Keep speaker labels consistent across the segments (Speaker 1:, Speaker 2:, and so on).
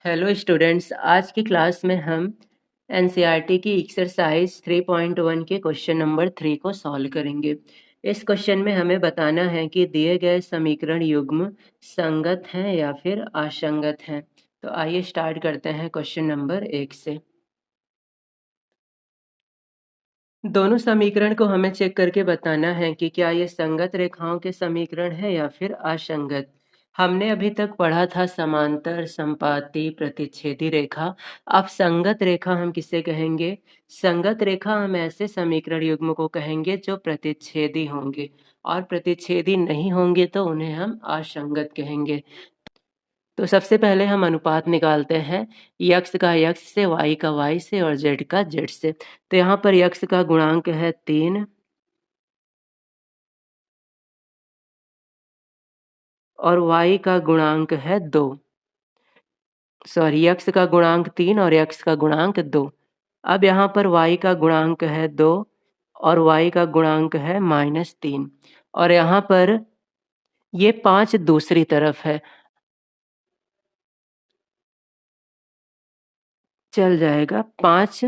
Speaker 1: Hello students, आज की class में हम एनसीईआरटी की एक्सरसाइज 3.1 के क्वेश्चन नंबर 3 को सॉल्व करेंगे। इस क्वेश्चन में हमें बताना है कि दिए गए समीकरण युग्म संगत हैं या फिर असंगत हैं। तो आइए स्टार्ट करते हैं क्वेश्चन नंबर 1 से। दोनों समीकरण को हमें चेक करके बताना है कि क्या ये संगत रेखाओं के समीकरण है या फिर असंगत। हमने अभी तक पढ़ा था समांतर, संपाती, प्रतिच्छेदी रेखा। अब संगत रेखा हम किसे कहेंगे? संगत रेखा हम ऐसे समीकरण युग्म को कहेंगे जो प्रतिच्छेदी होंगे, और प्रतिच्छेदी नहीं होंगे तो उन्हें हम असंगत कहेंगे। तो सबसे पहले हम अनुपात निकालते हैं, यक्स का यक्स से, वाई का वाई से और जेड का जेड से। तो यहाँ पर यक्स का गुणांक है 3 और वाई का गुणांक है 2। सॉरी, यक्स का गुणांक 3 और यक्स का गुणांक 2। अब यहाँ पर वाई का गुणांक है 2 और वाई का गुणांक है -3। और यहाँ पर ये 5 दूसरी तरफ है, चल जाएगा 5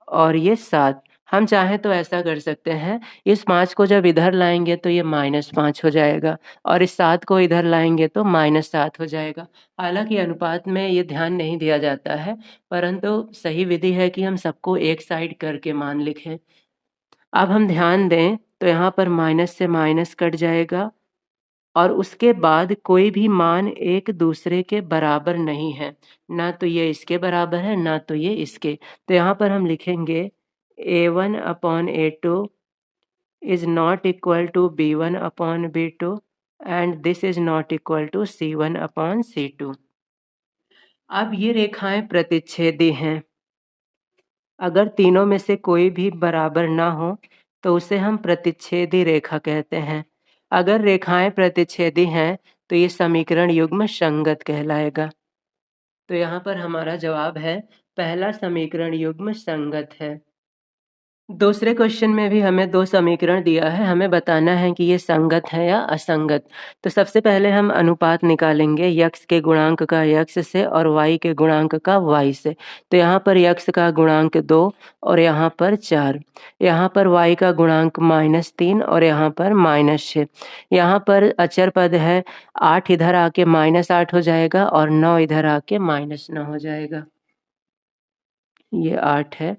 Speaker 1: और ये 7। हम चाहें तो ऐसा कर सकते हैं, इस 5 को जब इधर लाएंगे तो ये -5 हो जाएगा और इस 7 को इधर लाएंगे तो -7 हो जाएगा। हालांकि अनुपात में ये ध्यान नहीं दिया जाता है, परंतु सही विधि है कि हम सबको एक साइड करके मान लिखें। अब हम ध्यान दें तो यहाँ पर माइनस से माइनस कट जाएगा और उसके बाद कोई भी मान एक दूसरे के बराबर नहीं है, ना तो ये इसके बराबर है ना तो ये इसके। तो यहाँ पर हम लिखेंगे A1/A2 is not equal to B1/B2 and this is not equal to C1/C2। अब ये रेखाएं प्रतिच्छेदी हैं। अगर तीनों में से कोई भी बराबर ना हो तो उसे हम प्रतिच्छेदी रेखा कहते हैं। अगर रेखाएं प्रतिच्छेदी हैं तो ये समीकरण युग्म संगत कहलाएगा। तो यहाँ पर हमारा जवाब है पहला समीकरण युग्म संगत है। दूसरे क्वेश्चन में भी हमें 2 समीकरण दिया है, हमें बताना है कि ये संगत है या असंगत। तो सबसे पहले हम अनुपात निकालेंगे यक्स के गुणांक का यक्स से और वाई के गुणांक का वाई से। तो यहाँ पर यक्स का गुणांक 2 और यहाँ पर 4। यहाँ पर वाई का गुणांक -3 और यहाँ पर -6। यहाँ पर अचर पद है, 8 इधर आके -8 हो जाएगा और 9 इधर आके -9 हो जाएगा। ये 8 है।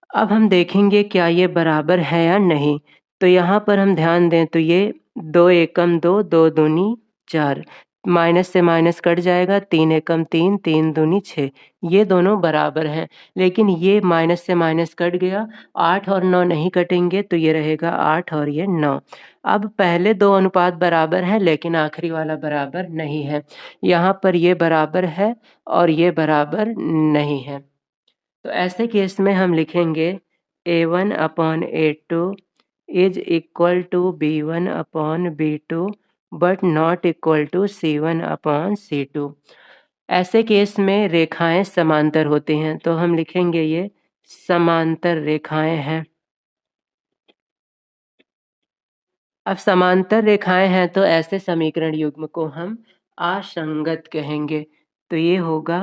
Speaker 1: अब हम देखेंगे क्या ये बराबर है या नहीं। तो यहाँ पर हम ध्यान दें तो ये 2 एकम 2, 2 दूनी 4, माइनस से माइनस कट जाएगा, 3 एकम 3, 3 दूनी 6। ये दोनों बराबर हैं, लेकिन ये माइनस से माइनस कट गया, 8 और 9 नहीं कटेंगे तो ये रहेगा 8 और ये 9। अब पहले 2 अनुपात बराबर हैं लेकिन आखिरी वाला बराबर नहीं है। यहाँ पर ये बराबर है और ये बराबर नहीं है। तो ऐसे केस में हम लिखेंगे A1/A2 is equal to B1/B2 but not equal to C1/C2। ऐसे केस में रेखाएं समांतर होती हैं, तो हम लिखेंगे ये समांतर रेखाएं हैं। अब समांतर रेखाएं हैं तो ऐसे समीकरण युग्म को हम असंगत कहेंगे। तो ये होगा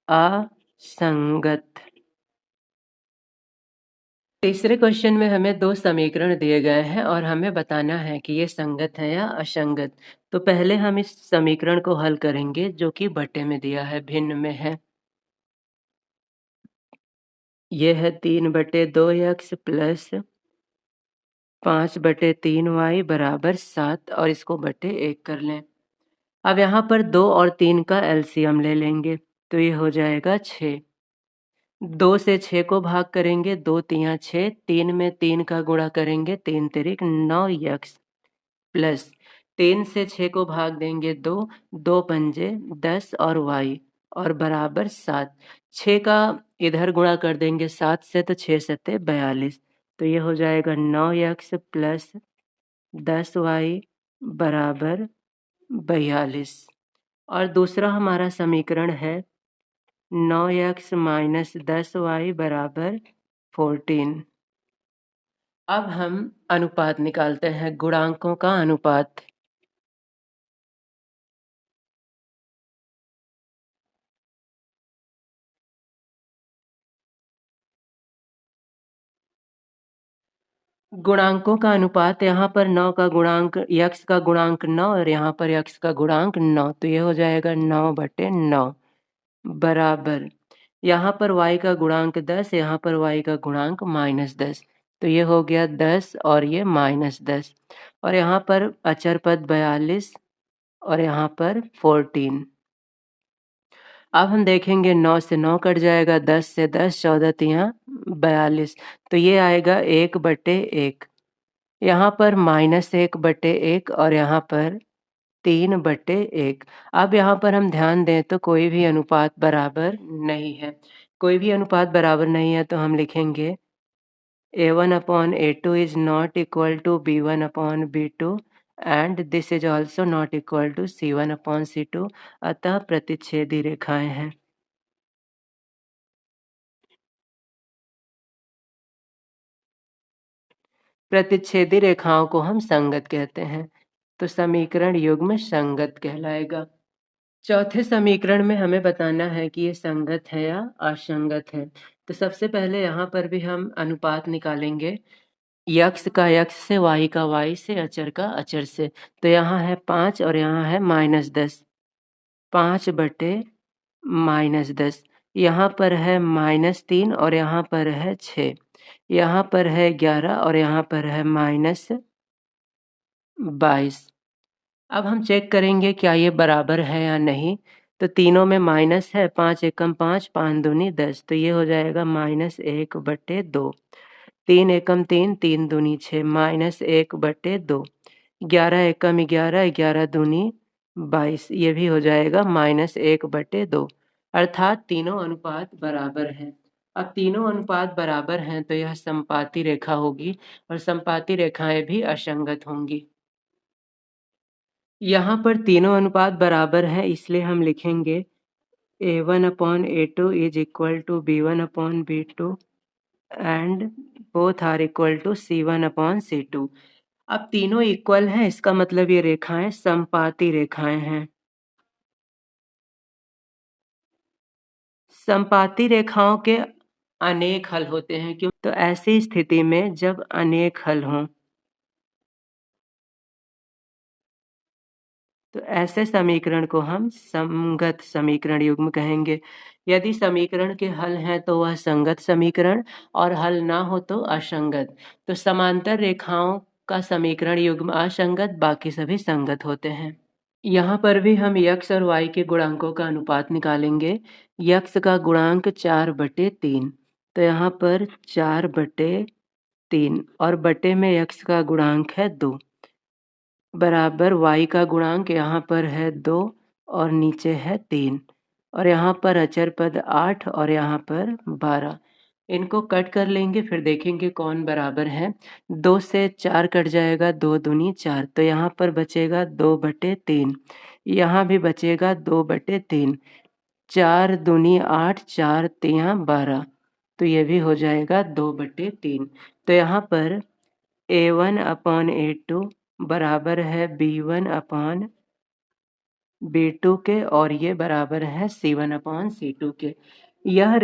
Speaker 1: असंगत। तीसरे क्वेश्चन में हमें 2 समीकरण दिए गए हैं और हमें बताना है कि ये संगत है या असंगत। तो पहले हम इस समीकरण को हल करेंगे जो कि बटे में दिया है, भिन्न में है। ये है 3/2x प्लस 5/3y बराबर 7 और इसको बटे 1 कर लें। अब यहाँ पर 2 और 3 का एलसीएम ले लेंगे तो ये हो जाएगा 6। 2 से 6 को भाग करेंगे, 2 तियां 6, 3 में 3 का गुणा करेंगे, 3 तिरिक 9 यक्स प्लस 3 से 6 को भाग देंगे 2, 2 पंजे 10 और y और बराबर 7। 6 का इधर गुणा कर देंगे 7 से तो 6 सत्ते 42। तो ये हो जाएगा 9x प्लस 10y बराबर 42। और दूसरा हमारा समीकरण है 9x माइनस 10y बराबर 14। अब हम अनुपात निकालते हैं, गुणांकों का अनुपात। गुणांकों का अनुपात यहाँ पर 9 का गुणांक x का गुणांक 9 और यहाँ पर x का गुणांक 9, तो ये हो जाएगा 9/9 बराबर यहाँ पर y का गुणांक 10, यहाँ पर y का गुणांक -10, तो ये हो गया 10 और ये -10 और यहाँ पर अचर पद 42 और यहाँ पर 14। अब हम देखेंगे 9 से 9 कट जाएगा, 10 से 10, 14 तियां 42, तो ये आएगा 1/1। यहाँ पर -1/1 और यहाँ पर 3/1। अब यहाँ पर हम ध्यान दें तो कोई भी अनुपात बराबर नहीं है। कोई भी अनुपात बराबर नहीं है तो हम लिखेंगे A1/A2 is not equal to B1/B2 and this is also not equal to C1/C2। अतः प्रतिच्छेदी रेखाएं हैं। प्रतिच्छेदी रेखाओं को हम संगत कहते हैं, तो समीकरण युग्म संगत कहलाएगा। चौथे समीकरण में हमें बताना है कि ये संगत है या असंगत है। तो सबसे पहले यहाँ पर भी हम अनुपात निकालेंगे, x का x से, y का y से, अचर का अचर से। तो यहाँ है 5 और यहाँ है -10, 5/-10। यहाँ पर है -3 और यहाँ पर है 6। यहाँ पर है 11 और यहाँ पर है -22। अब हम चेक करेंगे क्या ये बराबर है या नहीं। तो तीनों में माइनस है, 5 एकम 5, 5 दूनी 10, तो ये हो जाएगा -1/2। 3 एकम 3, 3 दूनी 6, -1/2। 11 एकम 11, 11 दूनी 22, ये भी हो जाएगा -1/2। अर्थात तीनों अनुपात बराबर हैं। अब तीनों अनुपात बराबर हैं तो यह समपाती रेखा होगी और समपाती रेखाएं भी असंगत होंगी। यहाँ पर तीनों अनुपात बराबर हैं, इसलिए हम लिखेंगे A1/A2 is equal to B1/B2 and both are equal to C1/C2। अब तीनों इक्वल हैं, इसका मतलब ये रेखाएं समपाती रेखाएं हैं। समपाती रेखाओं के अनेक हल होते हैं, क्यों? तो ऐसी स्थिति में जब अनेक हल हों तो ऐसे समीकरण को हम संगत समीकरण युग्म कहेंगे। यदि समीकरण के हल हैं तो वह संगत समीकरण और हल ना हो तो असंगत। तो समांतर रेखाओं का समीकरण युग्म असंगत, बाकी सभी संगत होते हैं। यहाँ पर भी हम x और y के गुणांकों का अनुपात निकालेंगे। x का गुणांक 4/3, तो यहाँ पर 4/3 और बटे में x का गुणांक है 2 बराबर y का गुणांक यहाँ पर है 2 और नीचे है 3 और यहाँ पर अचर पद 8 और यहाँ पर 12। इनको कट कर लेंगे, फिर देखेंगे कौन बराबर है। 2 से 4 कट जाएगा, 2 दूनी 4, तो यहाँ पर बचेगा 2/3। यहाँ भी बचेगा 2/3। 4 दूनी 8, 4 तियां 12, तो ये भी हो जाएगा 2/3। तो यहाँ पर A1/A2 बराबर है B1/B2 के और ये बराबर है C1/C2 के। यह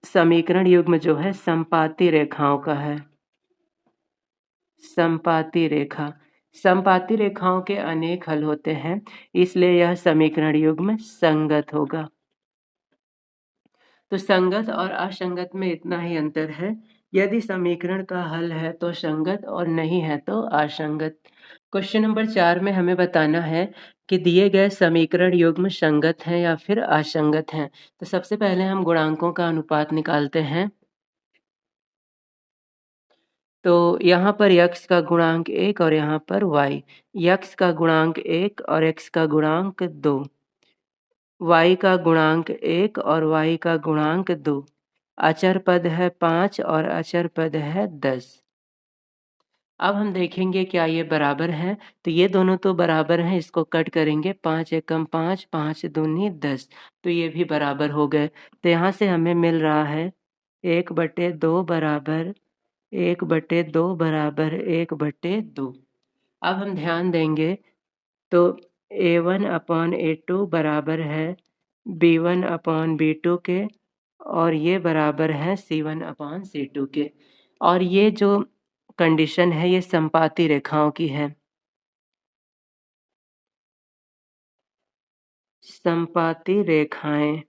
Speaker 1: समीकरण युग्म जो है समपाती रेखाओं का है। समपाती रेखा, समपाती रेखाओं के अनेक हल होते हैं, इसलिए यह समीकरण युग्म संगत होगा। तो संगत और असंगत में इतना ही अंतर है। यदि समीकरण का हल है तो संगत और नहीं है तो असंगत। क्वेश्चन नंबर 4 में हमें बताना है कि दिए गए समीकरण युग्म संगत हैं या फिर असंगत हैं। तो सबसे पहले हम गुणांकों का अनुपात निकालते हैं। तो यहाँ पर x का गुणांक 1 और यहाँ पर y। x का गुणांक 1 और x का गुणांक 2। y का गुणांक 1 और y का गुणांक 2। अचर पद है 5 और अचर पद है 10। अब हम देखेंगे क्या ये बराबर हैं। तो ये दोनों तो बराबर हैं, इसको कट करेंगे, 5 एकम 5, 5 दूनी 10, तो ये भी बराबर हो गए। तो यहाँ से हमें मिल रहा है 1/2 बराबर 1/2 बराबर 1/2। अब हम ध्यान देंगे तो A1/A2 बराबर है B1/B2 के और ये बराबर है C1/C2 के। और ये जो कंडीशन है ये समपाती रेखाओं की है। समपाती रेखाएं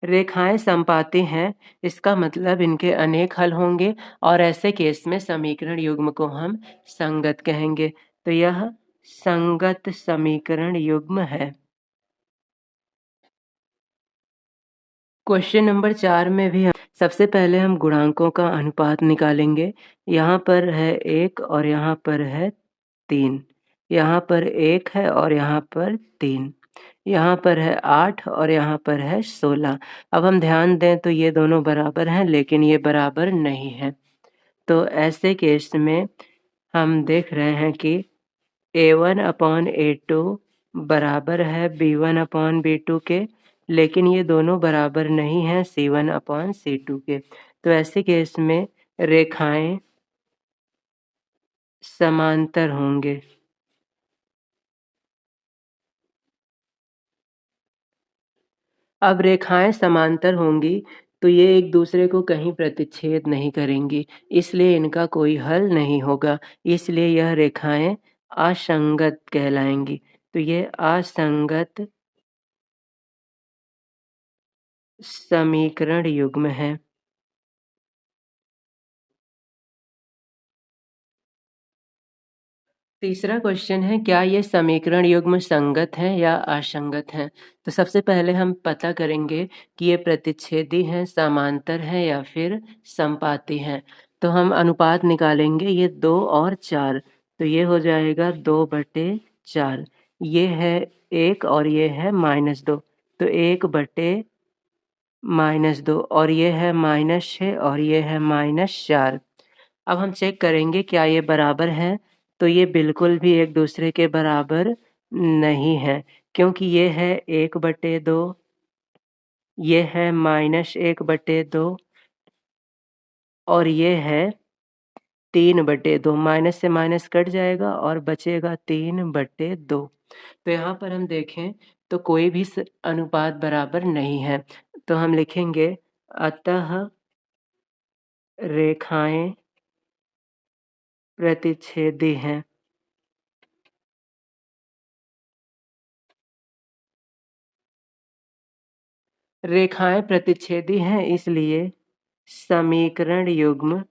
Speaker 1: रेखाएं समपाती हैं, इसका मतलब इनके अनेक हल होंगे और ऐसे केस में समीकरण युग्म को हम संगत कहेंगे। तो यह संगत समीकरण युग्म है। क्वेश्चन नंबर 4 में भी सबसे पहले हम गुणांकों का अनुपात निकालेंगे। यहाँ पर है 1 और यहाँ पर है 3। यहाँ पर 1 है और यहाँ पर 3। यहाँ पर है 8 और यहाँ पर है 16। अब हम ध्यान दें तो ये दोनों बराबर हैं, लेकिन ये बराबर नहीं है। तो ऐसे केस में हम देख रहे हैं कि A1/A2 बराबर है B1/B2 के, लेकिन ये दोनों बराबर नहीं हैं C1/C2 के। तो ऐसे केस में रेखाएं समांतर होंगे। अब रेखाएं समांतर होंगी तो ये एक दूसरे को कहीं प्रतिच्छेद नहीं करेंगी, इसलिए इनका कोई हल नहीं होगा। इसलिए यह रेखाएं असंगत कहलाएंगी। तो ये असंगत समीकरण युग्म है। तीसरा क्वेश्चन है, क्या ये समीकरण युग्म संगत हैं या असंगत हैं? तो सबसे पहले हम पता करेंगे कि ये प्रतिच्छेदी हैं, समांतर हैं या फिर समपाती हैं। तो हम अनुपात निकालेंगे, ये 2 और 4। तो ये हो जाएगा 2/4। ये है 1 और ये है -2। तो 1/-2 और ये है -6 और ये है -4। अब हम चेक करेंगे क्या ये बराबर हैं? तो ये बिल्कुल भी एक दूसरे के बराबर नहीं है, क्योंकि ये है 1/2, ये है -1/2 और ये है 3/2। माइनस से माइनस कट जाएगा और बचेगा 3/2। तो यहाँ पर हम देखें तो कोई भी अनुपात बराबर नहीं है। तो हम लिखेंगे अतः रेखाएं प्रतिच्छेदी हैं। रेखाएं प्रतिच्छेदी हैं, इसलिए समीकरण युग्म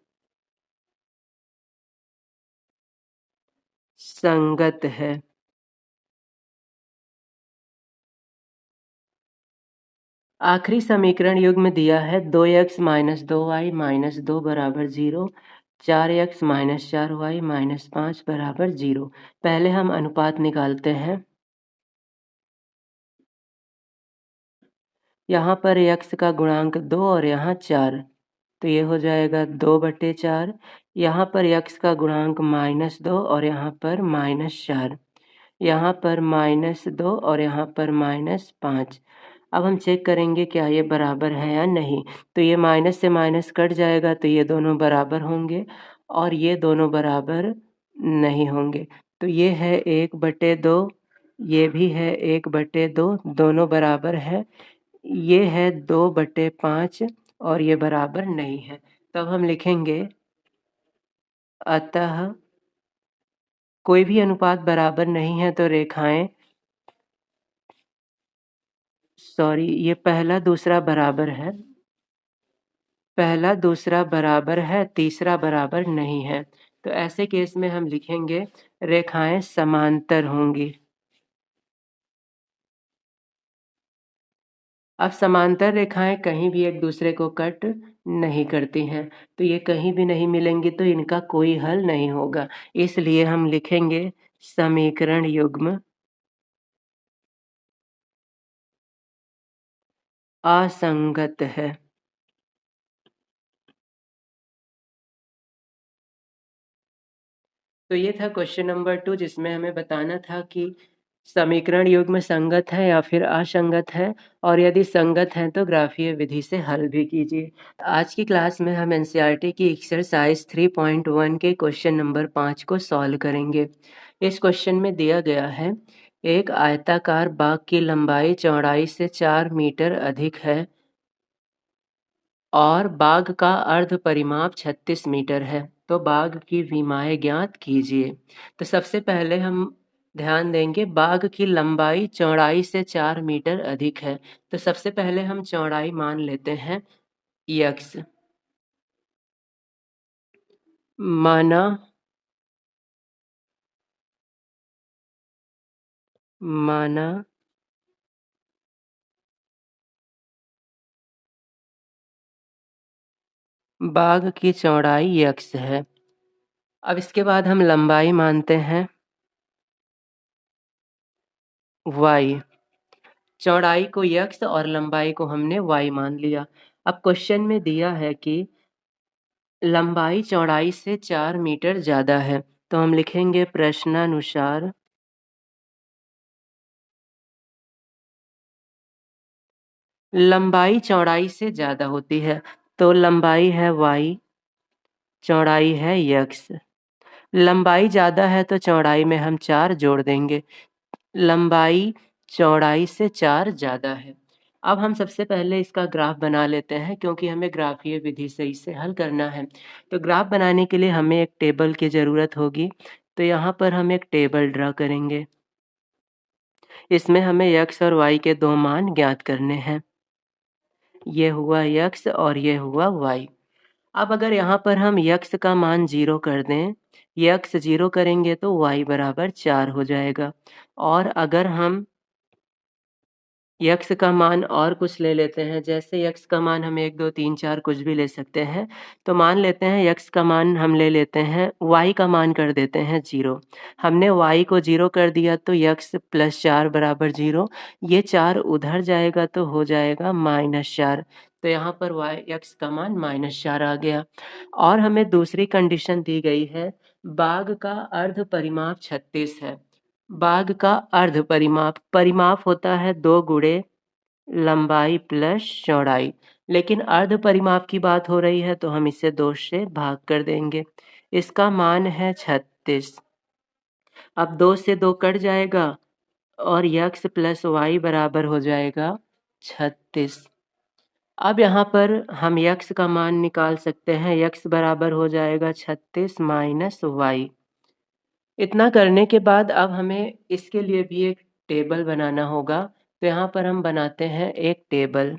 Speaker 1: संगत है। आखिरी समीकरण युग्म दिया है 2x - 2y - 2 = 0, 4x - 4y - 5 = 0। पहले हम अनुपात निकालते हैं। यहाँ पर x का गुणांक 2 और यहाँ 4, तो ये हो जाएगा 2/4। यहाँ पर x का गुणांक -2 और यहाँ पर -4। यहाँ पर -2 और यहाँ पर -5। अब हम चेक करेंगे क्या ये बराबर है या नहीं। तो ये माइनस से माइनस कट जाएगा तो ये दोनों बराबर होंगे और ये दोनों बराबर नहीं होंगे। तो ये है 1/2, ये भी है 1/2, दोनों बराबर है। ये है 2/5 और ये बराबर नहीं है। तब हम लिखेंगे अतः कोई भी अनुपात बराबर नहीं है तो रेखाएं ये पहला दूसरा बराबर है। पहला दूसरा बराबर है, तीसरा बराबर नहीं है। तो ऐसे केस में हम लिखेंगे रेखाएं समांतर होंगी। अब समांतर रेखाएं कहीं भी एक दूसरे को कट नहीं करती हैं, तो ये कहीं भी नहीं मिलेंगी तो इनका कोई हल नहीं होगा। इसलिए हम लिखेंगे समीकरण युग्म असंगत है। तो ये था क्वेश्चन नंबर 2, जिसमें हमें बताना था कि समीकरण युग्म संगत है या फिर असंगत है, और यदि संगत हैं तो ग्राफीय विधि से हल भी कीजिए। आज की क्लास में हम एनसीईआरटी की एक्सरसाइज 3.1 के क्वेश्चन नंबर 5 को सॉल्व करेंगे। इस क्वेश्चन में दिया गया है, एक आयताकार बाग की लंबाई चौड़ाई से 4 मीटर अधिक है और बाग का अर्ध परिमाप 36 मीटर है। तो बाघ की विमाएँ ज्ञात कीजिए। तो सबसे पहले हम ध्यान देंगे बाघ की लंबाई चौड़ाई से 4 मीटर अधिक है। तो सबसे पहले हम चौड़ाई मान लेते हैं x। माना माना बाघ की चौड़ाई x है। अब इसके बाद हम लंबाई मानते हैं y। चौड़ाई को x और लंबाई को हमने y मान लिया। अब क्वेश्चन में दिया है कि लंबाई चौड़ाई से 4 मीटर ज़्यादा है, तो हम लिखेंगे प्रश्नानुसार लंबाई चौड़ाई से ज़्यादा होती है। तो लंबाई है y, चौड़ाई है x। लंबाई ज़्यादा है तो चौड़ाई में हम 4 जोड़ देंगे। लंबाई चौड़ाई से 4 ज़्यादा है। अब हम सबसे पहले इसका ग्राफ बना लेते हैं क्योंकि हमें ग्राफीय विधि से इसे हल करना है। तो ग्राफ बनाने के लिए हमें एक टेबल की ज़रूरत होगी। तो यहाँ पर हम एक टेबल ड्रा करेंगे। इसमें हमें x और y के 2 मान ज्ञात करने हैं। ये हुआ x और ये हुआ y। अब अगर यहाँ पर हम x का मान 0 कर दें, x 0 करेंगे तो y बराबर 4 हो जाएगा। और अगर हम x का मान और कुछ ले लेते हैं, जैसे x का मान हम 1, 2, 3, 4 कुछ भी ले सकते हैं। तो मान लेते हैं x का मान हम ले लेते हैं, y का मान कर देते हैं 0। हमने y को 0 कर दिया तो x + 4 बराबर 0। ये 4 उधर जाएगा तो हो जाएगा -4। तो यहाँ पर x का मान -4 आ गया। और हमें दूसरी कंडीशन दी गई है, बाघ का अर्ध परिमाप 36 है। बाघ का अर्ध परिमाप होता है 2 गुणे लंबाई प्लस चौड़ाई। लेकिन अर्ध परिमाप की बात हो रही है तो हम इसे 2 से भाग कर देंगे। इसका मान है 36। अब 2 से 2 कट जाएगा और x + y बराबर हो जाएगा 36। अब यहाँ पर हम x का मान निकाल सकते हैं। x बराबर हो जाएगा 36 - y। इतना करने के बाद अब हमें इसके लिए भी एक टेबल बनाना होगा। तो यहाँ पर हम बनाते हैं एक टेबल।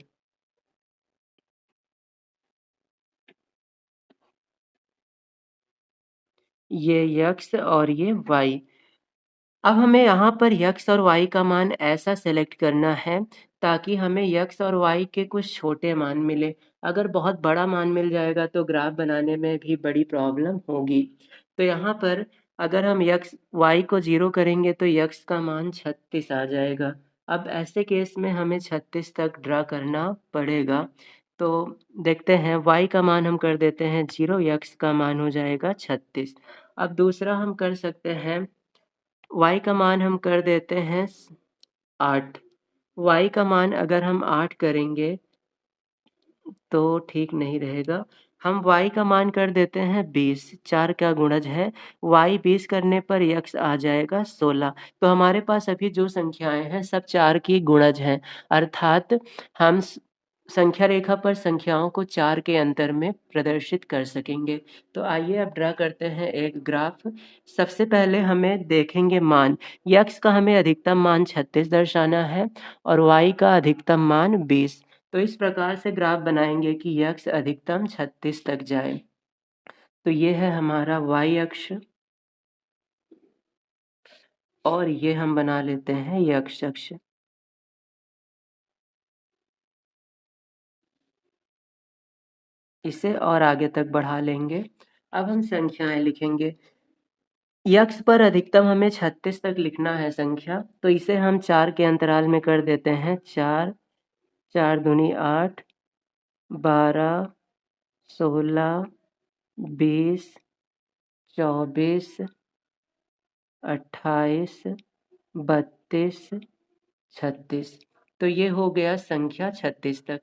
Speaker 1: ये x और ये y। अब हमें यहाँ पर x और y का मान ऐसा सेलेक्ट करना है ताकि हमें x और y के कुछ छोटे मान मिले। अगर बहुत बड़ा मान मिल जाएगा तो ग्राफ बनाने में भी बड़ी प्रॉब्लम होगी। तो यहाँ पर अगर हम y को 0 करेंगे तो x का मान 36 आ जाएगा। अब ऐसे केस में हमें 36 तक ड्रा करना पड़ेगा। तो देखते हैं, y का मान हम कर देते हैं 0, x का मान हो जाएगा 36। अब दूसरा हम कर सकते हैं, y का मान हम कर देते हैं 8। y का मान अगर हम 8 करेंगे तो ठीक नहीं रहेगा। हम y का मान कर देते हैं 20। 4 का गुणज है। y 20 करने पर x आ जाएगा 16। तो हमारे पास अभी जो संख्याएँ हैं सब 4 की गुणज हैं। अर्थात हम संख्या रेखा पर संख्याओं को 4 के अंतर में प्रदर्शित कर सकेंगे। तो आइए अब ड्रा करते हैं एक ग्राफ। सबसे पहले हमें देखेंगे मान। x का हमें अधिकतम मान 36 दर्शाना है और y का अधिकतम मान 20। तो इस प्रकार से ग्राफ बनाएंगे कि x अधिकतम 36 तक जाए। तो ये है हमारा y अक्ष और ये हम बना लेते हैं x अक्ष। इसे और आगे तक बढ़ा लेंगे। अब हम संख्याएं लिखेंगे। x पर अधिकतम हमें 36 तक लिखना है संख्या, तो इसे हम 4 के अंतराल में कर देते हैं। 4, 4 दूनी 8, 12, 16, 20, 24, 28, 32, 36। तो ये हो गया संख्या 36 तक।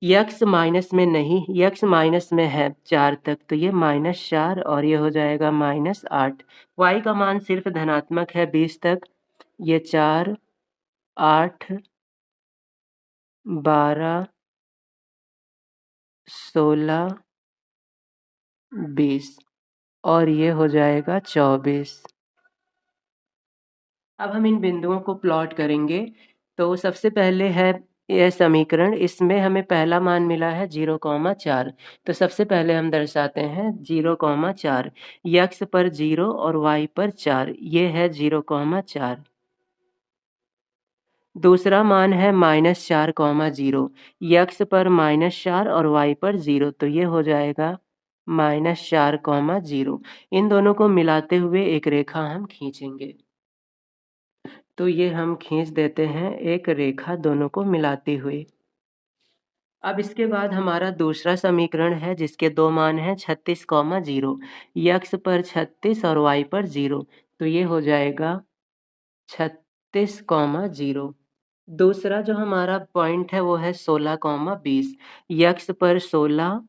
Speaker 1: x माइनस में नहीं, x माइनस में है 4 तक, तो ये -4 और ये हो जाएगा -8। y का मान सिर्फ धनात्मक है 20 तक। ये 4, 8, 12, 16, 20 और ये हो जाएगा 24। अब हम इन बिंदुओं को प्लॉट करेंगे। तो सबसे पहले है यह समीकरण, इसमें हमें पहला मान मिला है 0,4। तो सबसे पहले हम दर्शाते हैं 0,4। यक्स पर 0 और वाई पर 4, ये है 0,4। दूसरा मान है -4,0। यक्स पर -4 और वाई पर 0, तो ये हो जाएगा -4,0। इन दोनों को मिलाते हुए एक रेखा हम खींचेंगे। तो ये हम खींच देते हैं एक रेखा दोनों को मिलाते हुए। अब इसके बाद हमारा दूसरा समीकरण है जिसके दो मान हैं 36,0। यक्स पर 36 और वाई पर 0, तो ये हो जाएगा 36,0। दूसरा जो हमारा पॉइंट है वो है 16,20। यक्स पर 16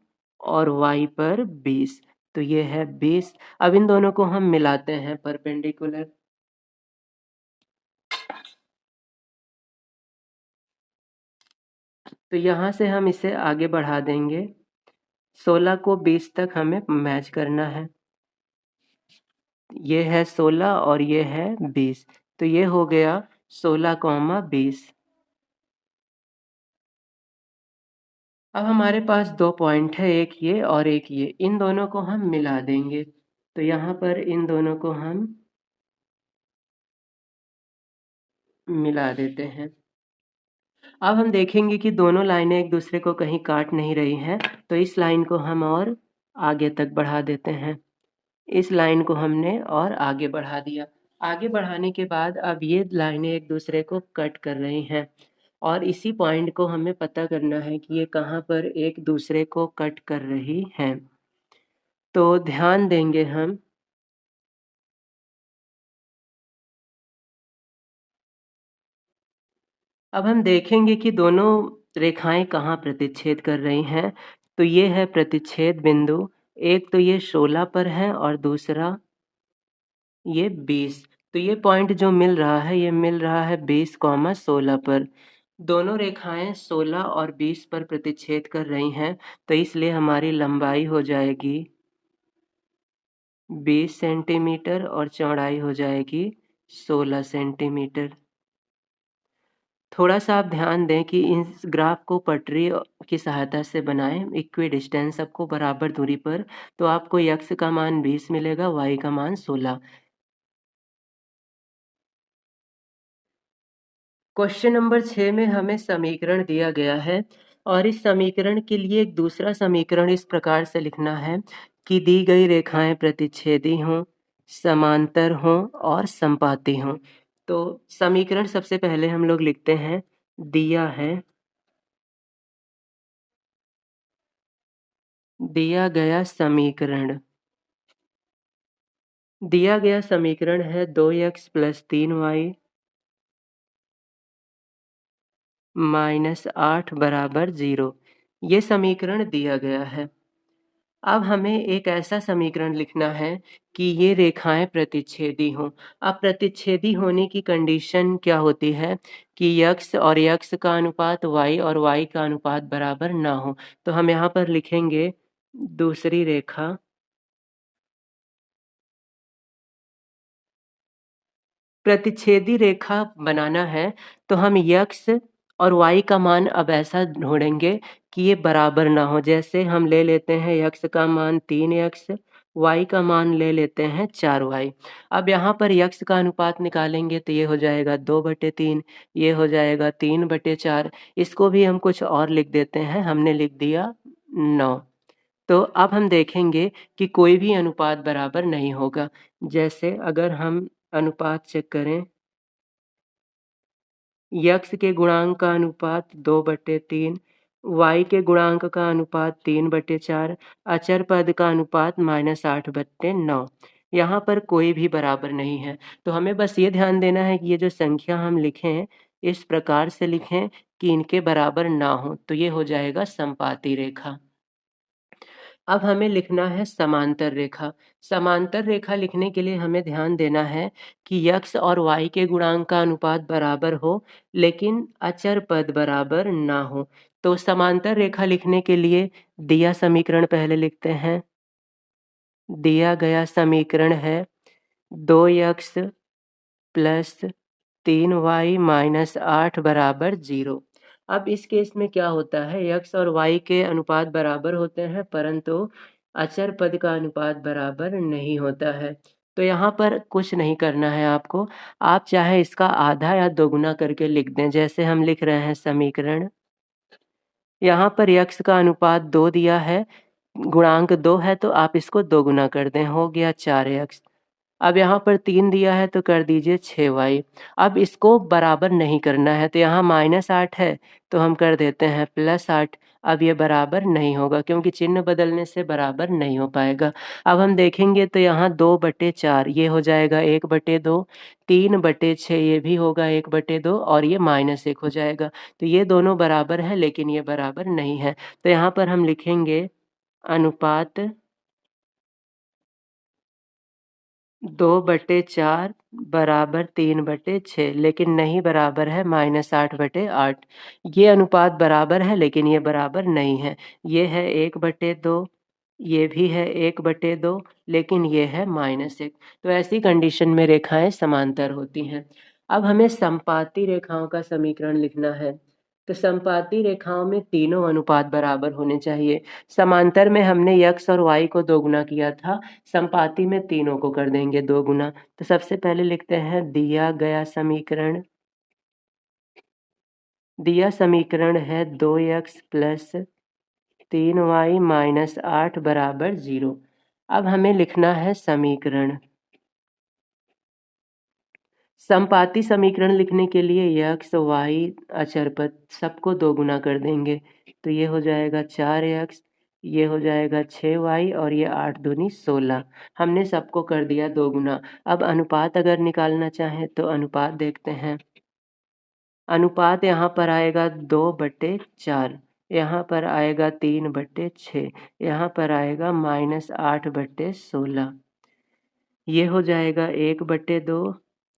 Speaker 1: और वाई पर 20, तो ये है 20। अब इन दोनों को हम मिलाते हैं परपेंडिकुलर। तो यहाँ से हम इसे आगे बढ़ा देंगे। 16 को 20 तक हमें मैच करना है। ये है 16 और ये है 20, तो ये हो गया 16,20। अब हमारे पास दो पॉइंट है, एक ये और एक ये। इन दोनों को हम मिला देंगे। तो यहाँ पर इन दोनों को हम मिला देते हैं। अब हम देखेंगे कि दोनों लाइनें एक दूसरे को कहीं काट नहीं रही हैं, तो इस लाइन को हम और आगे तक बढ़ा देते हैं। इस लाइन को हमने और आगे बढ़ा दिया। आगे बढ़ाने के बाद अब ये लाइनें एक दूसरे को कट कर रही हैं और इसी पॉइंट को हमें पता करना है कि ये कहाँ पर एक दूसरे को कट कर रही हैं। तो ध्यान देंगे हम। अब हम देखेंगे कि दोनों रेखाएं कहाँ प्रतिच्छेद कर रही हैं। तो ये है प्रतिच्छेद बिंदु। एक तो ये 16 पर है और दूसरा ये 20। तो ये पॉइंट जो मिल रहा है ये मिल रहा है 20,16 पर। दोनों रेखाएं 16 और 20 पर प्रतिच्छेद कर रही हैं, तो इसलिए हमारी लंबाई हो जाएगी 20 सेंटीमीटर और चौड़ाई हो जाएगी 16 सेंटीमीटर। थोड़ा सा आप ध्यान दें कि इस ग्राफ को पटरी की सहायता से बनाएं, इक्वी डिस्टेंस सबको बराबर दूरी पर। तो आपको x का मान 20 मिलेगा, y का मान 16। क्वेश्चन नंबर 6 में हमें समीकरण दिया गया है और इस समीकरण के लिए एक दूसरा समीकरण इस प्रकार से लिखना है कि दी गई रेखाएं प्रतिच्छेदी हों, समांतर हों और संपाती हों। तो समीकरण सबसे पहले हम लोग लिखते हैं। दिया गया समीकरण। दिया गया समीकरण है 2x + 3y -8 = 0। ये समीकरण दिया गया है। अब हमें एक ऐसा समीकरण लिखना है कि ये रेखाएं प्रतिच्छेदी हों। अब प्रतिच्छेदी होने की कंडीशन क्या होती है कि x और x का अनुपात y और y का अनुपात बराबर ना हो। तो हम यहाँ पर लिखेंगे दूसरी रेखा। प्रतिच्छेदी रेखा बनाना है तो हम x और y का मान अब ऐसा ढूंढेंगे कि ये बराबर ना हो। जैसे हम ले लेते हैं x का मान 3x, y का मान ले लेते हैं 4y। अब यहाँ पर x का अनुपात निकालेंगे तो ये हो जाएगा 2/3, ये हो जाएगा 3/4। इसको भी हम कुछ और लिख देते हैं, हमने लिख दिया 9। तो अब हम देखेंगे कि कोई भी अनुपात बराबर नहीं होगा। जैसे अगर हम अनुपात चेक करें, x के गुणांक का अनुपात 2/3, y के गुणांक का अनुपात 3/4, अचर पद का अनुपात -8/9। यहाँ पर कोई भी बराबर नहीं है। तो हमें बस ये ध्यान देना है कि ये जो संख्या हम लिखें इस प्रकार से लिखें कि इनके बराबर ना हो, तो ये हो जाएगा संपाती रेखा। अब हमें लिखना है समांतर रेखा। समांतर रेखा लिखने के लिए हमें ध्यान देना है कि x और y के गुणांक का अनुपात बराबर हो, लेकिन अचर पद बराबर ना हो। तो समांतर रेखा लिखने के लिए दिया समीकरण पहले लिखते हैं। दिया गया समीकरण है 2x प्लस 3y माइनस 8 बराबर 0। अब इस केस में क्या होता है, x और y के अनुपात बराबर होते हैं परंतु अचर पद का अनुपात बराबर नहीं होता है। तो यहाँ पर कुछ नहीं करना है आपको, आप चाहे इसका आधा या दोगुना करके लिख दें। जैसे हम लिख रहे हैं समीकरण, यहाँ पर x का अनुपात 2 दिया है, गुणांक 2 है तो आप इसको दोगुना कर दें, हो गया 4x। अब यहाँ पर 3 दिया है तो कर दीजिए 6y। अब इसको बराबर नहीं करना है तो यहाँ -8 है तो हम कर देते हैं +8। अब ये बराबर नहीं होगा क्योंकि चिन्ह बदलने से बराबर नहीं हो पाएगा। अब हम देखेंगे तो यहाँ 2/4 ये हो जाएगा 1/2, 3/6 ये भी होगा 1/2 और ये -1 हो जाएगा। तो ये दोनों बराबर है लेकिन ये बराबर नहीं है। तो यहाँ पर हम लिखेंगे अनुपात 2/4 बराबर 3/6, लेकिन नहीं बराबर है -8/8। ये अनुपात बराबर है लेकिन ये बराबर नहीं है। ये है 1/2, ये भी है 1/2 लेकिन ये है -1। तो ऐसी कंडीशन में रेखाएं समांतर होती हैं। अब हमें समपाती रेखाओं का समीकरण लिखना है। तो समपाती रेखाओं में तीनों अनुपात बराबर होने चाहिए। समांतर में हमने x और y को दोगुना किया था, समपाती में तीनों को कर देंगे दोगुना। तो सबसे पहले लिखते हैं दिया समीकरण है 2x प्लस 3y माइनस 8 बराबर 0। अब हमें लिखना है समीकरण। समपाती समीकरण लिखने के लिए x, y अचर पद सबको दोगुना कर देंगे। तो ये हो जाएगा 4x, ये हो जाएगा 6y और ये 8 दूनी 16। हमने सबको कर दिया दोगुना। अब अनुपात अगर निकालना चाहें तो अनुपात देखते हैं। अनुपात यहाँ पर आएगा 2/4, यहाँ पर आएगा 3/6, यहाँ पर आएगा -8/16। ये हो जाएगा 1/2,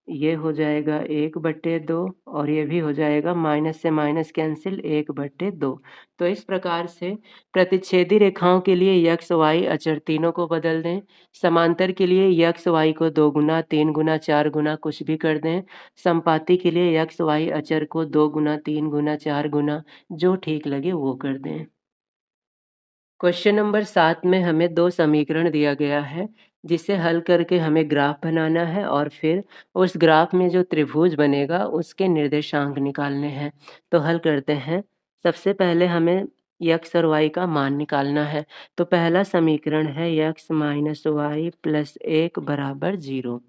Speaker 1: ये हो जाएगा 1/2 और ये भी हो जाएगा माइनस से माइनस कैंसिल 1/2। तो इस प्रकार से प्रतिच्छेदी रेखाओं के लिए x, y अचर तीनों को बदल दें। समांतर के लिए x, y को 2 गुना, 3 गुना, 4 गुना कुछ भी कर दें। समपाती के लिए x, y अचर को 2 गुना, 3 गुना, 4 गुना जो ठीक लगे वो कर दें। क्वेश्चन नंबर 7 में हमें 2 समीकरण दिया गया है, जिसे हल करके हमें ग्राफ बनाना है और फिर उस ग्राफ में जो त्रिभुज बनेगा उसके निर्देशांक निकालने हैं। तो हल करते हैं। सबसे पहले हमें x और y का मान निकालना है। तो पहला समीकरण है x माइनस वाई प्लस 1 बराबर 0।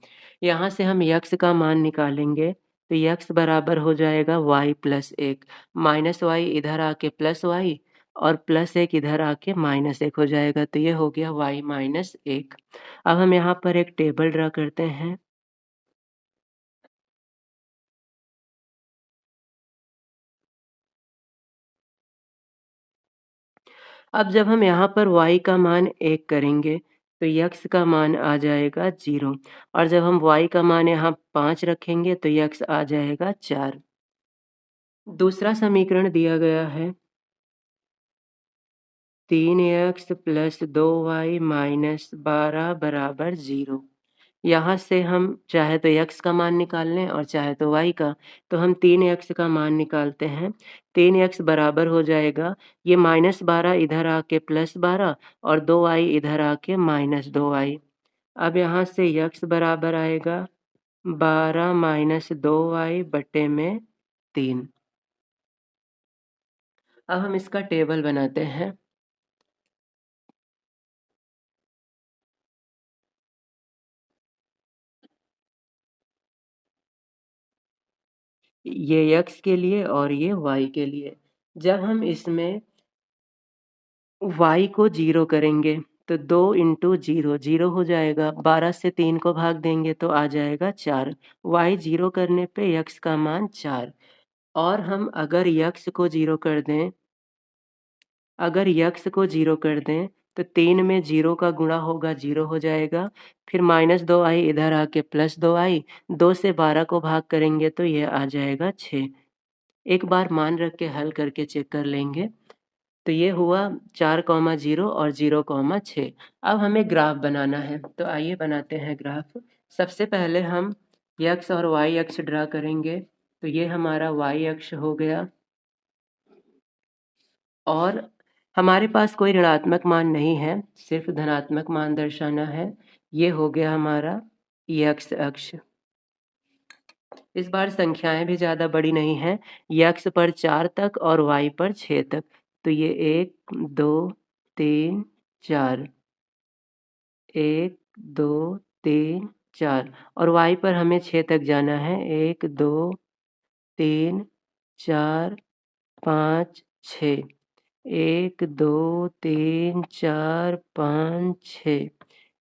Speaker 1: यहाँ से हम x का मान निकालेंगे तो x बराबर हो जाएगा y प्लस 1, माइनस वाई इधर आके प्लस वाई और +1 इधर आके -1 हो जाएगा। तो ये हो गया y-1। अब हम यहाँ पर एक टेबल ड्रा करते हैं। अब जब हम यहाँ पर y का मान 1 करेंगे तो x का मान आ जाएगा 0 और जब हम y का मान यहाँ 5 रखेंगे तो x आ जाएगा 4। दूसरा समीकरण दिया गया है 3x प्लस 2y माइनस 12 बराबर 0। यहाँ से हम चाहे तो x का मान निकाल लें और चाहे तो y का। तो हम 3x का मान निकालते हैं। 3x बराबर हो जाएगा, ये -12 इधर आके +12 और 2y इधर आके -2y। अब यहाँ से x बराबर आएगा 12 माइनस 2y बटे में 3। अब हम इसका टेबल बनाते हैं। ये x के लिए और ये y के लिए। जब हम इसमें y को 0 करेंगे तो 2 इंटू 0 0 हो जाएगा। 12 से 3 को भाग देंगे तो आ जाएगा 4। y 0 करने पे x का मान 4। और हम अगर x को 0 कर दें, तो 3 में 0 का गुणा होगा 0 हो जाएगा। फिर -2i इधर आके +2i, 2 से 12 को भाग करेंगे तो ये आ जाएगा 6। एक बार मान रख के हल करके चेक कर लेंगे। तो ये हुआ 4,0 और 0,6। अब हमें ग्राफ बनाना है, तो आइए बनाते हैं ग्राफ। सबसे पहले हम x और y अक्ष ड्रा करेंगे। तो ये हमारा y अक्ष हो गया और हमारे पास कोई ऋणात्मक मान नहीं है, सिर्फ धनात्मक मान दर्शाना है। ये हो गया हमारा x अक्ष। इस बार संख्याएं भी ज़्यादा बड़ी नहीं हैं, x पर 4 तक और y पर 6 तक। तो ये 1 2 3 4, 1 2 3 4 और y पर हमें 6 तक जाना है। 1 2 3 4 5 6, 1 2 3 4 5 6।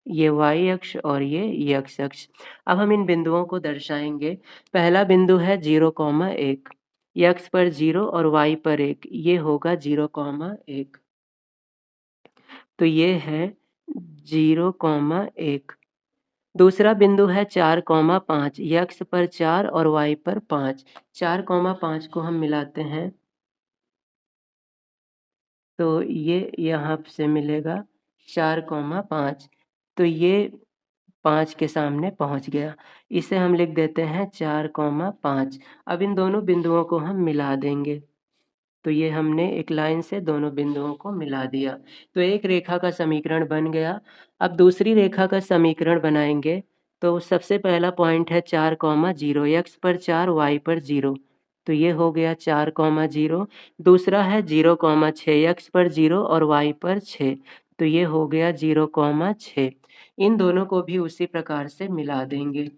Speaker 1: ये y अक्ष और ये x अक्ष। अब हम इन बिंदुओं को दर्शाएंगे। पहला बिंदु है 0,1, x पर 0 और y पर 1, ये होगा 0,1। तो ये है 0,1। दूसरा बिंदु है 4,5, x पर 4 और y पर 5। 4,5 को हम मिलाते हैं तो ये यहाँ से मिलेगा 4,5। तो ये 5 के सामने पहुँच गया। इसे हम लिख देते हैं 4,5। अब इन दोनों बिंदुओं को हम मिला देंगे। तो ये हमने एक लाइन से दोनों बिंदुओं को मिला दिया। तो एक रेखा का समीकरण बन गया। अब दूसरी रेखा का समीकरण बनाएंगे। तो सबसे पहला पॉइंट है 4,0, x पर 4 y पर 0। तो ये हो गया 4,0। दूसरा है 0,6, x पर 0 और y पर 6। तो ये हो गया 0,6। इन दोनों को भी उसी प्रकार से मिला देंगे।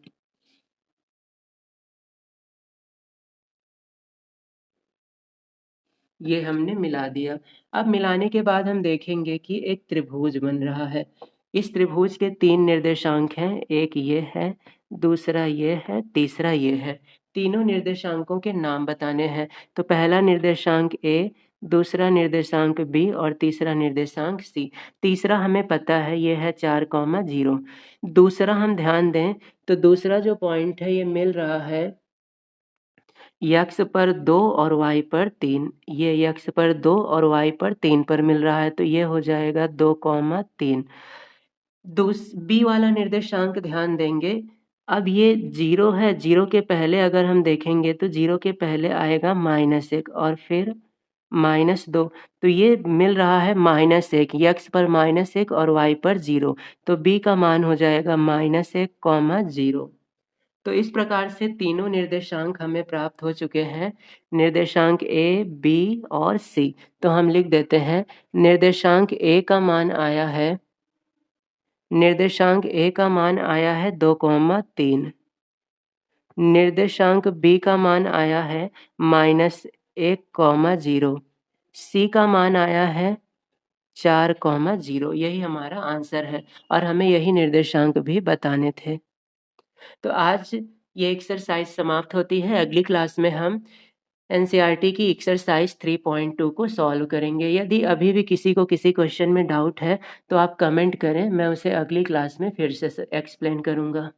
Speaker 1: ये हमने मिला दिया। अब मिलाने के बाद हम देखेंगे कि एक त्रिभुज बन रहा है। इस त्रिभुज के 3 निर्देशांक हैं, एक ये है, दूसरा ये है, तीसरा ये है। तीनों निर्देशांकों के नाम बताने हैं। तो पहला निर्देशांक A, दूसरा निर्देशांक B और तीसरा निर्देशांक C। तीसरा हमें पता है, ये है 4,0। दूसरा हम ध्यान दें तो दूसरा जो पॉइंट है ये मिल रहा है x पर 2 और y पर 3। ये x पर 2 और y पर 3 पर मिल रहा है, तो ये हो जाएगा 2,3। बी वाला निर्देशांक ध्यान देंगे। अब ये 0 है, 0 के पहले अगर हम देखेंगे तो 0 के पहले आएगा -1 और फिर -2। तो ये मिल रहा है -1, x पर -1 और y पर 0। तो b का मान हो जाएगा -1, 0। तो इस प्रकार से तीनों निर्देशांक हमें प्राप्त हो चुके हैं, निर्देशांक A, B और C। तो हम लिख देते हैं निर्देशांक A का मान आया है, निर्देशांक A का मान आया है 2,3। निर्देशांक B का मान आया है -1, 0। C का मान आया है 4,0। यही हमारा आंसर है और हमें यही निर्देशांक भी बताने थे। तो आज ये एक्सरसाइज समाप्त होती है। अगली क्लास में हम एनसीईआरटी की एक्सरसाइज 3.2 को सॉल्व करेंगे। यदि अभी भी किसी को किसी क्वेश्चन में डाउट है तो आप कमेंट करें, मैं उसे अगली क्लास में फिर से एक्सप्लेन करूँगा।